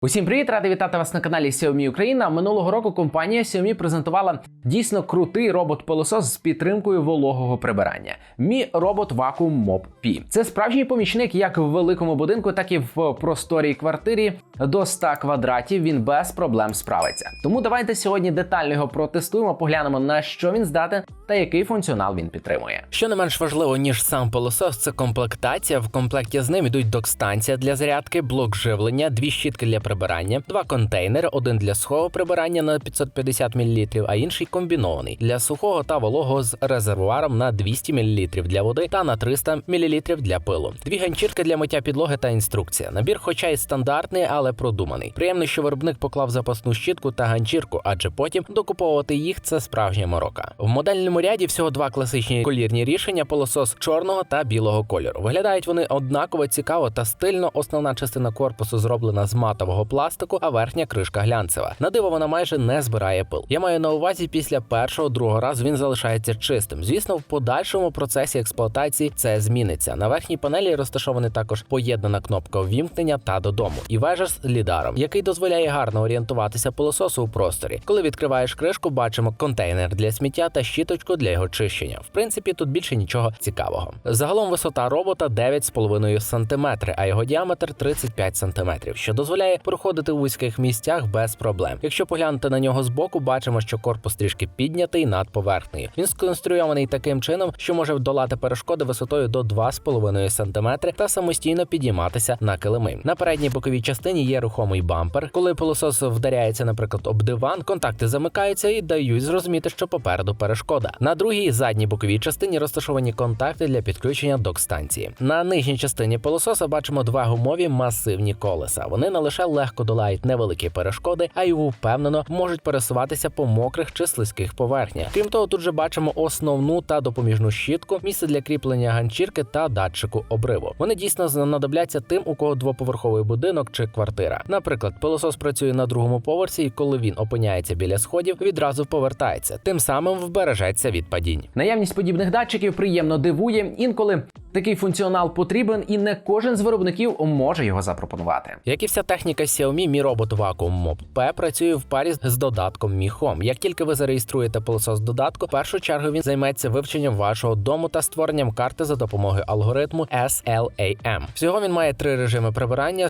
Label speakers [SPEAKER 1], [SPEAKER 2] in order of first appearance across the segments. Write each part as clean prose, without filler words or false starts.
[SPEAKER 1] Усім привіт! Радий вітати вас на каналі Xiaomi Україна. Минулого року компанія Xiaomi презентувала дійсно крутий робот-пилосос з підтримкою вологого прибирання. Mi Robot Vacuum Mop P. Це справжній помічник як в великому будинку, так і в просторій квартирі до 100 квадратів він без проблем справиться. Тому давайте сьогодні детально його протестуємо, поглянемо на що він здатен та який функціонал він підтримує.
[SPEAKER 2] Що не менш важливо, ніж сам пилосос, це комплектація. В комплекті з ним йдуть док-станція для зарядки, блок живлення, дві щітки для прибирання, два контейнери, один для сухого прибирання на 550 мл, а інший комбінований для сухого та вологого з резервуаром на 200 мл для води та на 300 мл для пилу. Дві ганчірки для миття підлоги та інструкція. Набір хоча й стандартний, але продуманий. Приємно, що виробник поклав запасну щітку та ганчірку, адже потім докуповувати їх – це справжня морока. В модельному ряді всього два класичні колірні рішення – пилосос чорного та білого кольору. Виглядають вони однаково цікаво та стильно. Основна частина корпусу зроблена з матового пластику, а верхня кришка глянцева. На диво вона майже не збирає пил. Я маю на увазі, після першого-другого разу він залишається чистим. Звісно, в подальшому процесі експлуатації це зміниться. На верхній панелі розташована також поєднана кнопка ввімкнення та додому і вежа з лідаром, який дозволяє гарно орієнтуватися пилососу у просторі. Коли відкриваєш кришку, бачимо контейнер для сміття та щіточку для його чищення. В принципі, тут більше нічого цікавого. Загалом висота робота 9,5 см, а його діаметр 35 см, що дозволяє проходити у вузьких місцях без проблем. Якщо поглянути на нього збоку, бачимо, що корпус трішки піднятий над поверхнею. Він сконструйований таким чином, що може вдолати перешкоди висотою до 2,5 см та самостійно підійматися на килими. На передній боковій частині є рухомий бампер. Коли пилосос вдаряється, наприклад, об диван, контакти замикаються і дають зрозуміти, що попереду перешкода. На другій задній боковій частині розташовані контакти для підключення док-станції. На нижній частині пилососа бачимо два гумові масивні колеса. Вони не лише легко долають невеликі перешкоди, а й впевнено можуть пересуватися по мокрих чи слизьких поверхнях. Крім того, тут же бачимо основну та допоміжну щітку, місце для кріплення ганчірки та датчику обриву. Вони дійсно знадобляться тим, у кого двоповерховий будинок чи квартира. Наприклад, пилосос працює на другому поверсі, і коли він опиняється біля сходів, відразу повертається. Тим самим вбережеться від падінь.
[SPEAKER 1] Наявність подібних датчиків приємно дивує. Інколи такий функціонал потрібен, і не кожен з виробників може його запропонувати.
[SPEAKER 2] Як і вся техніка Xiaomi, Mi Robot Vacuum Mop P працює в парі з додатком Mi Home. Як тільки ви зареєструєте пилосос додатку, в першу чергу він займеться вивченням вашого дому та створенням карти за допомогою алгоритму SLAM. Всього він має три режими прибирання: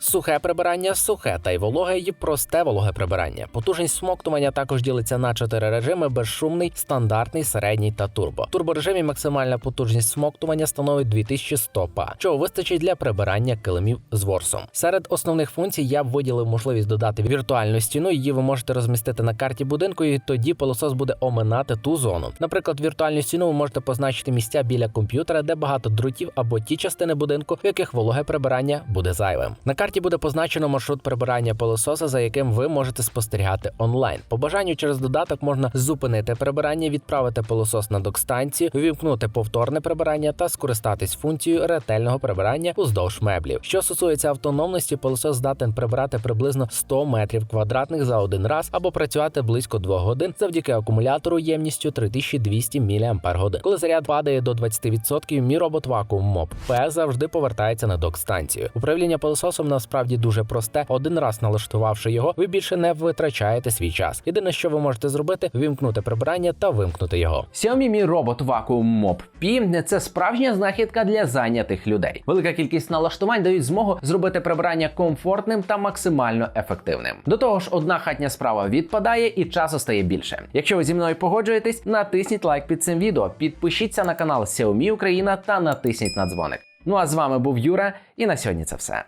[SPEAKER 2] сухе та й вологе і просте вологе прибирання. Потужність всмоктування також ділиться на 4 режими: безшумний, стандартний, середній та турбо. В турборежимі максимальна потужність всмоктування становить 2100 па, чого вистачить для прибирання килимів з ворсом. Серед основних функцій я б виділив можливість додати віртуальну стіну. Її ви можете розмістити на карті будинку, і тоді пилосос буде оминати ту зону. Наприклад, віртуальну стіну ви можете позначити місця біля комп'ютера, де багато дротів, або ті частини будинку, в яких вологе прибирання буде зайвим. На карті буде позначено маршрут прибирання пилососа, за яким ви можете спостерігати онлайн. По бажанню через додаток можна зупинити прибирання, відправити пилосос на док-станцію, увімкнути повторне прибирання та скористатись функцією ретельного прибирання уздовж меблів. Що стосується автономності, пилосос здатен прибирати приблизно 100 метрів квадратних за один раз або працювати близько 2 годин завдяки акумулятору ємністю 3200 мАч. Коли заряд падає до 20%, Mi Robot Vacuum Mop P завжди повертається на док-станцію. Управління пилососом насправді дуже просте. Один раз налаштувавши його, ви більше не витрачаєте свій час. Єдине, що ви можете зробити – вимкнути прибирання та вимкнути його.
[SPEAKER 1] Xiaomi Mi Robot Vacuum Mop P – це справжня знахідка для зайнятих людей. Велика кількість налаштувань дають змогу зробити прибирання комфортним та максимально ефективним. До того ж, одна хатня справа відпадає і часу стає більше. Якщо ви зі мною погоджуєтесь, натисніть лайк під цим відео, підпишіться на канал Xiaomi Україна та натисніть на дзвоник. Ну а з вами був Юра, і на сьогодні це все.